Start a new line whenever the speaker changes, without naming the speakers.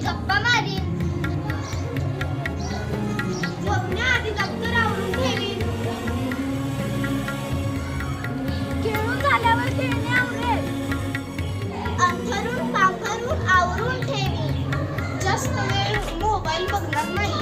गप्पा मारीन. झोपण्याआधी दप्तर आवरून ठेवीन. खेळून झाल्यावर खेळणे आवडेल. अंथरून पांघरून आवरून ठेवीन. जास्त वेळ मोबाईल बघणार नाही.